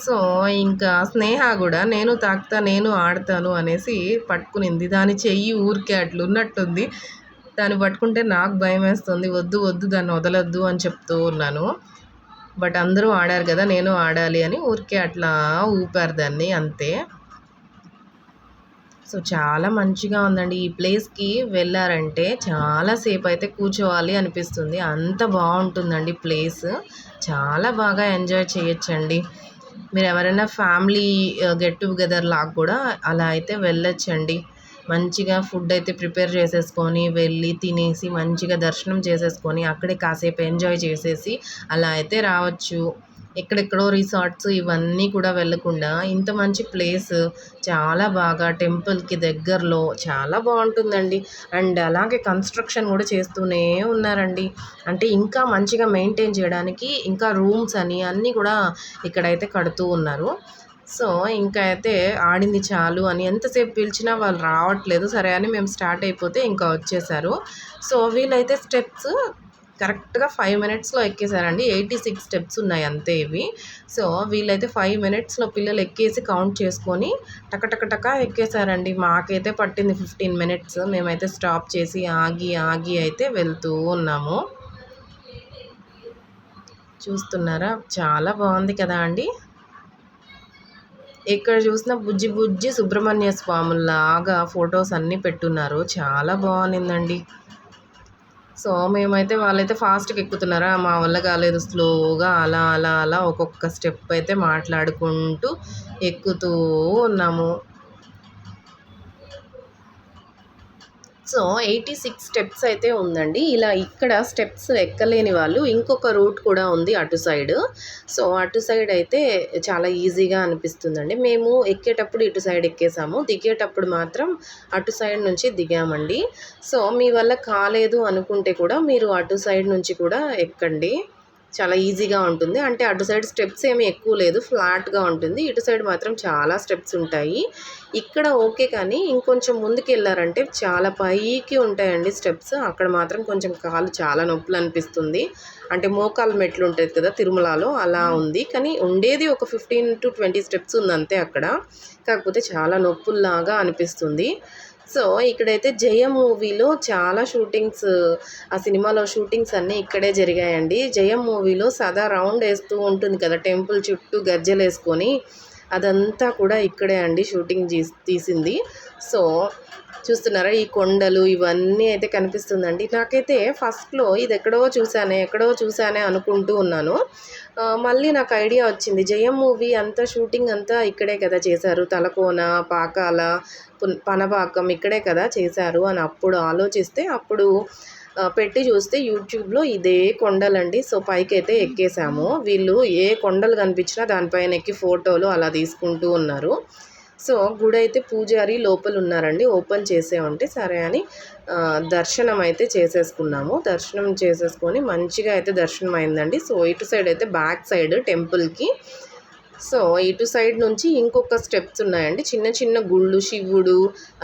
సో ఇంకా స్నేహ కూడా నేను తాకుతా నేను ఆడతాను అనేసి పట్టుకునింది. దాని చెయ్యి ఊరికే అట్లున్నట్టుంది. దాన్ని పట్టుకుంటే నాకు భయం వేస్తుంది. వద్దు వద్దు దాన్ని వదలొద్దు అని చెప్తూ ఉన్నాను. బట్ అందరూ ఆడారు కదా, నేను ఆడాలి అని ఊరికే అట్లా ఊపారు దాన్ని, అంతే. సో చాలా మంచిగా ఉందండి. ఈ ప్లేస్కి వెళ్ళారంటే చాలాసేపు అయితే కూర్చోవాలి అనిపిస్తుంది. అంత బాగుంటుందండి ప్లేస్. చాలా బాగా ఎంజాయ్ చేయొచ్చండి. మీరు ఎవరైనా ఫ్యామిలీ గెట్ టుగెదర్ లాగా కూడా అలా అయితే వెళ్ళొచ్చండి. మంచిగా ఫుడ్ అయితే ప్రిపేర్ చేసేసుకొని వెళ్ళి తినేసి మంచిగా దర్శనం చేసేసుకొని అక్కడే కాసేపు ఎంజాయ్ చేసేసి అలా అయితే రావచ్చు. ఎక్కడెక్కడో రిసార్ట్స్ ఇవన్నీ కూడా వెళ్ళకుండా ఇంత మంచి ప్లేస్ చాలా బాగా టెంపుల్కి దగ్గరలో చాలా బాగుంటుందండి. అండ్ అలాగే కన్స్ట్రక్షన్ కూడా చేస్తూనే ఉన్నారండి. అంటే ఇంకా మంచిగా మెయింటైన్ చేయడానికి ఇంకా రూమ్స్ అని అన్నీ కూడా ఇక్కడైతే కడుతూ ఉన్నారు. సో ఇంకా అయితే ఆడింది చాలు అని ఎంతసేపు పిలిచినా వాళ్ళు రావట్లేదు. సరే అని మేము స్టార్ట్ అయిపోతే ఇంకా వచ్చేసారు. సో వీళ్ళైతే స్టెప్స్ కరెక్ట్గా 5 మినిట్స్లో ఎక్కేసారండి. 86 స్టెప్స్ ఉన్నాయి అంతే ఇవి. సో వీళ్ళైతే 5 మినిట్స్లో పిల్లలు ఎక్కేసి కౌంట్ చేసుకొని టక ఎక్కేసారండి. మాకైతే పట్టింది 15 మినిట్స్. మేమైతే స్టాప్ చేసి ఆగి ఆగి అయితే వెళ్తూ ఉన్నాము. చూస్తున్నారా, చాలా బాగుంది కదా అండి. ఎక్కడ చూసినా బుజ్జి బుజ్జి సుబ్రహ్మణ్య స్వాములాగా ఫొటోస్ అన్నీ పెట్టున్నారు. చాలా బాగుందండి. సో మేమైతే వాళ్ళైతే ఫాస్ట్గా ఎక్కుతున్నారా, మా వల్ల కాలేదు, స్లోగా అలా అలా అలా ఒక్కొక్క స్టెప్ అయితే మాట్లాడుకుంటూ ఎక్కుతూ ఉన్నాము. సో 86 స్టెప్స్ అయితే ఉందండి. ఇలా ఇక్కడ స్టెప్స్ ఎక్కలేని వాళ్ళు ఇంకొక రూట్ కూడా ఉంది అటు సైడ్. సో అటు సైడ్ అయితే చాలా ఈజీగా అనిపిస్తుందండి. మేము ఎక్కేటప్పుడు ఇటు సైడ్ ఎక్కేసాము, దిగేటప్పుడు మాత్రం అటు సైడ్ నుంచి దిగామండి. సో మీ వల్ల కాలేదు అనుకుంటే కూడా మీరు అటు సైడ్ నుంచి కూడా ఎక్కండి. చాలా ఈజీగా ఉంటుంది. అంటే అటు సైడ్ స్టెప్స్ ఏమి ఎక్కువ లేదు, ఫ్లాట్గా ఉంటుంది. ఇటు సైడ్ మాత్రం చాలా స్టెప్స్ ఉంటాయి. ఇక్కడ ఓకే, కానీ ఇంకొంచెం ముందుకు వెళ్ళారంటే చాలా పైకి ఉంటాయండి స్టెప్స్. అక్కడ మాత్రం కొంచెం కాలు చాలా నొప్పులు అనిపిస్తుంది. అంటే మోకాలు మెట్లు ఉంటుంది కదా తిరుమలలో, అలా ఉంది. కానీ ఉండేది ఒక 15 to 20 స్టెప్స్ ఉంది అంతే అక్కడ. కాకపోతే చాలా నొప్పుల్లాగా అనిపిస్తుంది. సో ఇక్కడైతే జయ మూవీలో చాలా షూటింగ్స్, ఆ సినిమాలో షూటింగ్స్ అన్నీ ఇక్కడే జరిగాయండి. జయ మూవీలో సదా రౌండ్ వేస్తూ ఉంటుంది కదా టెంపుల్ చుట్టూ గజ్జలు వేసుకొని, అదంతా కూడా ఇక్కడే అండి షూటింగ్ తీసింది. సో చూస్తున్నారా, ఈ కొండలు ఇవన్నీ అయితే కనిపిస్తుందండి. నాకైతే ఫస్ట్లో ఇది ఎక్కడో చూసానే అనుకుంటూ ఉన్నాను. మళ్ళీ నాకు ఐడియా వచ్చింది, జయం మూవీ అంతా షూటింగ్ అంతా ఇక్కడే కదా చేశారు, తలకోన, పాకాల, పనబాకం ఇక్కడే కదా చేశారు అని అప్పుడు ఆలోచిస్తే అప్పుడు పెట్టి చూస్తే యూట్యూబ్లో ఇదే కొండలండి. సో పైకైతే ఎక్కేసాము. వీళ్ళు ఏ కొండలు కనిపించినా దానిపైన ఎక్కి ఫోటోలు అలా తీసుకుంటూ ఉన్నారు. సో గుడి అయితే పూజారి లోపల ఉన్నారండి, ఓపెన్ చేసేవంటే సరే అని దర్శనం అయితే చేసేసుకున్నాము. దర్శనం చేసేసుకొని మంచిగా అయితే దర్శనం అయిందండి. సో ఇటు సైడ్ అయితే బ్యాక్ సైడ్ టెంపుల్కి, సో ఇటు సైడ్ నుంచి ఇంకొక స్టెప్స్ ఉన్నాయండి, చిన్న చిన్న గుళ్ళు, శివుడు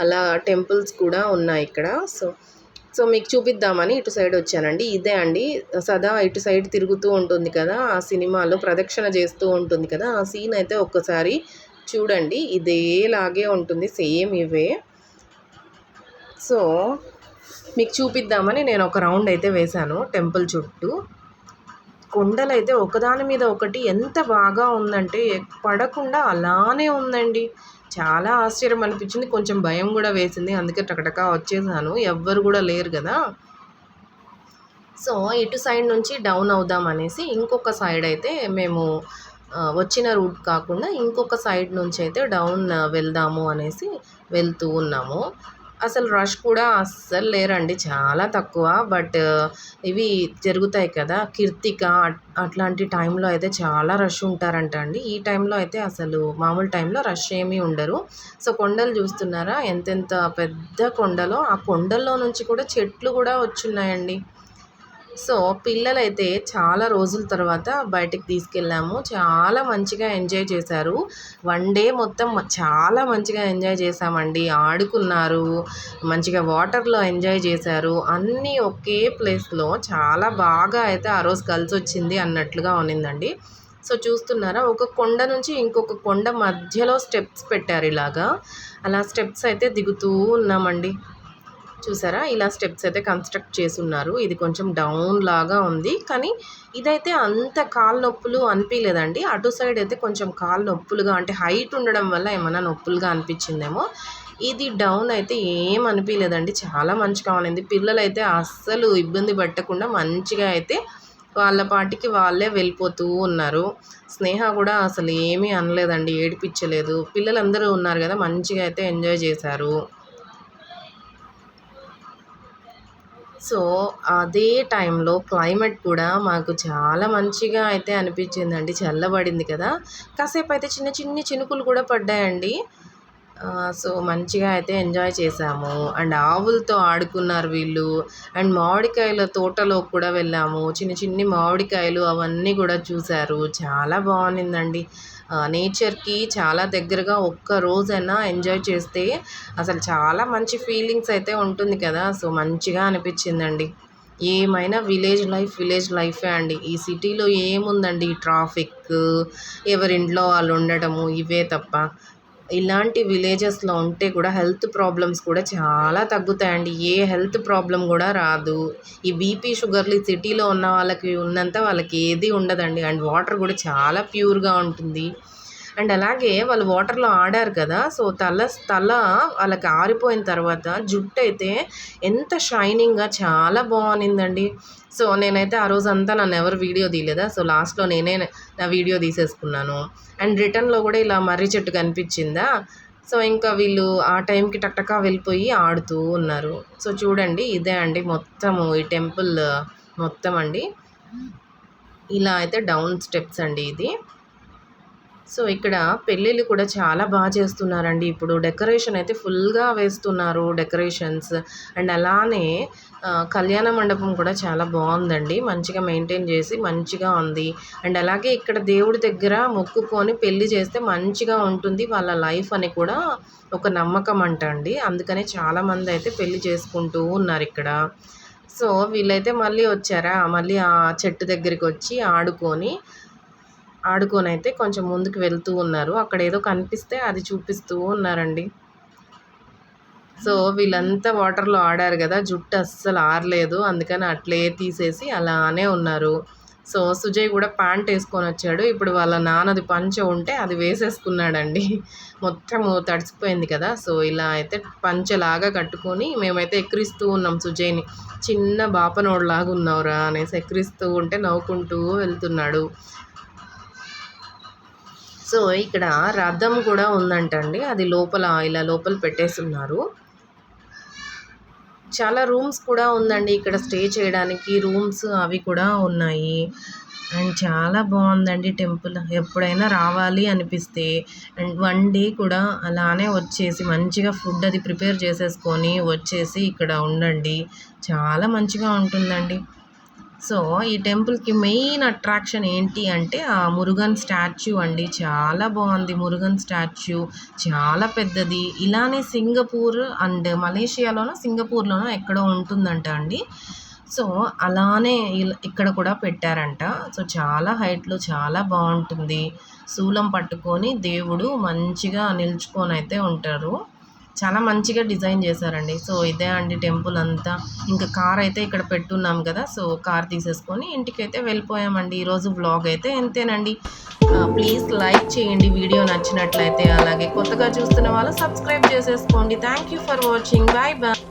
అలా టెంపుల్స్ కూడా ఉన్నాయి ఇక్కడ. సో మీకు చూపిద్దామని ఇటు సైడ్ వచ్చానండి. ఇదే అండి సదా ఇటు సైడ్ తిరుగుతూ ఉంటుంది కదా, ఆ సినిమాలో ప్రదక్షిణ చేస్తూ ఉంటుంది కదా, ఆ సీన్ అయితే ఒక్కసారి చూడండి. ఇదేలాగే ఉంటుంది, సేమ్ ఇవే. సో మీకు చూపిద్దామని నేను ఒక రౌండ్ అయితే వేశాను టెంపుల్ చుట్టూ. కొండలు అయితే ఒకదాని మీద ఒకటి ఎంత బాగా ఉందంటే పడకుండా అలానే ఉందండి. చాలా ఆశ్చర్యం అనిపించింది, కొంచెం భయం కూడా వేసింది. అందుకే టకటకా వచ్చేసాను, ఎవ్వరు కూడా లేరు కదా. సో ఇటు సైడ్ నుంచి డౌన్ అవుదాం అనేసి ఇంకొక సైడ్ అయితే మేము వచ్చిన రూట్ కాకుండా ఇంకొక సైడ్ నుంచి అయితే డౌన్ వెళ్దాము అనేసి వెళ్తూ ఉన్నాము. అసలు రష్ కూడా అస్సలు లేరండి, చాలా తక్కువ. బట్ ఇవి జరుగుతాయి కదా కీర్తిక, అట్లాంటి టైంలో అయితే చాలా రష్ ఉంటారంట అండి. ఈ టైంలో అయితే అసలు మామూలు టైంలో రష్ ఏమీ ఉండరు. సో కొండలు చూస్తున్నారా ఎంతెంత పెద్ద కొండలో, ఆ కొండల్లో నుంచి కూడా చెట్లు కూడా వచ్చున్నాయండి. సో పిల్లలైతే చాలా రోజుల తర్వాత బయటికి తీసుకెళ్ళాము. చాలా మంచిగా ఎంజాయ్ చేశారు. వన్ డే మొత్తం చాలా మంచిగా ఎంజాయ్ చేశామండి. ఆడుకున్నారు, మంచిగా వాటర్‌లో ఎంజాయ్ చేశారు. అన్నీ ఒకే ప్లేస్‌లో చాలా బాగా అయితే ఆ రోజు కలిసొచ్చింది అన్నట్లుగా ఉన్నిందండి. సో చూస్తున్నారా, ఒక కొండ నుంచి ఇంకొక కొండ మధ్యలో స్టెప్స్ పెట్టారు ఇలాగా. అలా స్టెప్స్ అయితే దిగుతూ ఉన్నామండి. చూసారా, ఇలా స్టెప్స్ అయితే కన్స్ట్రక్ట్ చేసున్నారు. ఇది కొంచెం డౌన్ లాగా ఉంది, కానీ ఇదైతే అంత కాళ్ళు నొప్పులు అనిపించలేదండి. అటు సైడ్ అయితే కొంచెం కాళ్ళు నొప్పులుగా, అంటే హైట్ ఉండడం వల్ల ఏమన్నా నొప్పులుగా అనిపించిందేమో. ఇది డౌన్ అయితే ఏం అనిపించలేదండి, చాలా మంచిగా ఉన్నింది. పిల్లలైతే అస్సలు ఇబ్బంది పెట్టకుండా మంచిగా అయితే వాళ్ళ పాటికి వాళ్ళే వెళ్ళిపోతూ ఉన్నారు. స్నేహ కూడా అసలు ఏమీ అనలేదండి, ఏడిపించలేదు. పిల్లలందరూ ఉన్నారు కదా, మంచిగా అయితే ఎంజాయ్ చేశారు. సో, అదే టైంలో క్లైమేట్ కూడా మాకు చాలా మంచిగా అయితే అనిపించిందండి. చల్లబడింది కదా! కాసేపయితే చిన్న చిన్ని చినుకులు కూడా పడ్డాయండి. సో, మంచిగా అయితే ఎంజాయ్ చేశాము. అండ్ ఆవులతో ఆడుకున్నారు వీళ్ళు. అండ్ మామిడికాయల తోటలోకి కూడా వెళ్ళాము. చిన్ని చిన్ని మామిడికాయలు అవన్నీ కూడా చూశారు. చాలా బావున్నిందండి. నేచర్‌కి చాలా దగ్గరగా ఒక్క రోజైనా ఎంజాయ్ చేస్తే అసలు చాలా మంచి ఫీలింగ్స్ అయితే ఉంటుంది కదా! సో, మంచిగా అనిపించిందండి. ఏమైనా విలేజ్ లైఫే అండి. ఈ సిటీలో ఏముందండి, ట్రాఫిక్, ఎవరింట్లో వాళ్ళు ఉండటము ఇవే తప్ప. ఇలాంటి విలేజెస్‌లో ఉంటే కూడా హెల్త్ ప్రాబ్లమ్స్ కూడా చాలా తగ్గుతాయండి. ఏ హెల్త్ ప్రాబ్లమ్ గూడా రాదు. ఈ బీపీ, షుగర్‌లు సిటీలో ఉన్న వాళ్ళకి ఉన్నంత వాళ్ళకి ఏది ఉండదండి. అండ్ వాటర్ గూడా చాలా ప్యూర్‌గా ఉంటుంది. అండ్ అలాగే వాళ్ళు వాటర్‌లో ఆడారు కదా! సో, తల వాళ్ళకి ఆరిపోయిన తర్వాత జుట్టయితే ఎంత షైనింగ్‌గా చాలా బావున్నిందండి. సో, నేనైతే ఆ రోజంతా నన్నెవరు వీడియో తీయలేదా, సో, లాస్ట్‌లో నేనే నా వీడియో తీసేసుకున్నాను. అండ్ రిటర్న్‌లో కూడా ఇలా మర్రి చెట్టు కనిపించిందా, సో, ఇంకా వీళ్ళు ఆ టైంకి టకటకా వెళ్ళిపోయి ఆడుతూ ఉన్నారు. సో, చూడండి ఇదే అండి మొత్తము ఈ టెంపుల్ మొత్తం అండి. ఇలా అయితే డౌన్ స్టెప్స్ అండి ఇది. సో, ఇక్కడ పెళ్ళిళ్ళు కూడా చాలా చేస్తున్నారండి. ఇప్పుడు డెకరేషన్ అయితే ఫుల్‌గా వేస్తున్నారు డెకరేషన్స్. అండ్ అలానే కళ్యాణ మండపం కూడా చాలా బావుందండి. మంచిగా మెయింటైన్ చేసి మంచిగా ఉంది. అండ్ అలాగే ఇక్కడ దేవుడి దగ్గర మొక్కుకొని పెళ్లి చేస్తే మంచిగా ఉంటుంది వాళ్ళ లైఫ్ అని కూడా ఒక నమ్మకం అంట అండి. అందుకనే చాలామందయితే పెళ్లి చేసుకుంటూ ఉన్నారిక్కడ. సో, వీళ్ళైతే మళ్ళీ వచ్చారా, మళ్ళీ ఆ చెట్టు దగ్గరికొచ్చి ఆడుకొనైతే కొంచెం ముందుకు వెళ్తూ ఉన్నారు. అక్కడేదో కనిపిస్తే అది చూపిస్తూ ఉన్నారండి. సో, వీళ్ళంతా వాటర్‌లో ఆడారు గదా! జుట్టు అస్సలు ఆరలేదు. అందుకని అట్లే తీసేసి అలానే ఉన్నారు. సో, సుజయ్ గూడా ప్యాంట్ ఏసుకొనొచ్చాడు. ఇప్పుడు వాళ్ళ నాన్నది పంచె ఉంటే అది వేసేసుకున్నాడండి. మొత్తము తడిసిపోయింది కదా! సో, ఇలా అయితే పంచెలాగా కట్టుకొని మేమైతే ఎక్కిరిస్తూ ఉన్నాం సుజయ్‌ని. చిన్న బాపనోడులాగా ఉన్నావురా అనేసి ఎక్కిరిస్తూ ఉంటే నవ్వుకుంటూ వెళ్తున్నాడు. సో, ఇక్కడ రథం కూడా ఉందంటండి. అది ఇలా లోపల పెట్టేసున్నారు. చాలా రూమ్స్ కూడా ఉందండి ఇక్కడ స్టే చేయడానికి. రూమ్స్ అవి కూడా ఉన్నాయి. అండ్ చాలా బావుందండి టెంపుల్. ఎప్పుడైనా రావాలి అనిపిస్తే అండ్ వన్ డే కూడా అలానే వచ్చేసి మంచిగా ఫుడ్ అది ప్రిపేర్ చేసేసుకొని వచ్చేసి ఇక్కడ ఉండండి. చాలా మంచిగా ఉంటుందండి. సో, ఈ టెంపుల్‌కి మెయిన్ అట్రాక్షన్ ఏంటి అంటే ఆ మురుగన్ స్టాచ్యూ అండి. చాలా బావుంది మురుగన్ స్టాచ్యూ. చాలా పెద్దది. ఇలానే సింగపూర్ అండ్ మలేషియాలోనో, సింగపూర్‌లోనో ఎక్కడో ఉంటుందంట అండి. సో, అలానే ఇక్కడ కూడా పెట్టారంట. సో, చాలా హైట్‌లో చాలా బావుంటుంది. శూలం పట్టుకొని దేవుడు మంచిగా నిల్చుకొనైతే ఉంటారు. చాలా మంచిగా డిజైన్ చేశారండి. సో, ఇదే అండి టెంపుల్ అంతా. ఇంకా కార్ అయితే ఇక్కడ పెట్టున్నాం కదా! సో, కార్ తీసేసుకొని ఇంటికైతే వెళ్ళిపోయామండి. ఈరోజు వ్లాగ్ అయితే ఇంతేనండి. ప్లీజ్ లైక్ చేయండి వీడియో నచ్చినట్లయితే. అలాగే కొత్తగా చూస్తున్న వాళ్ళు సబ్స్క్రైబ్ చేసేసుకోండి. Thank you for watching. Bye bye.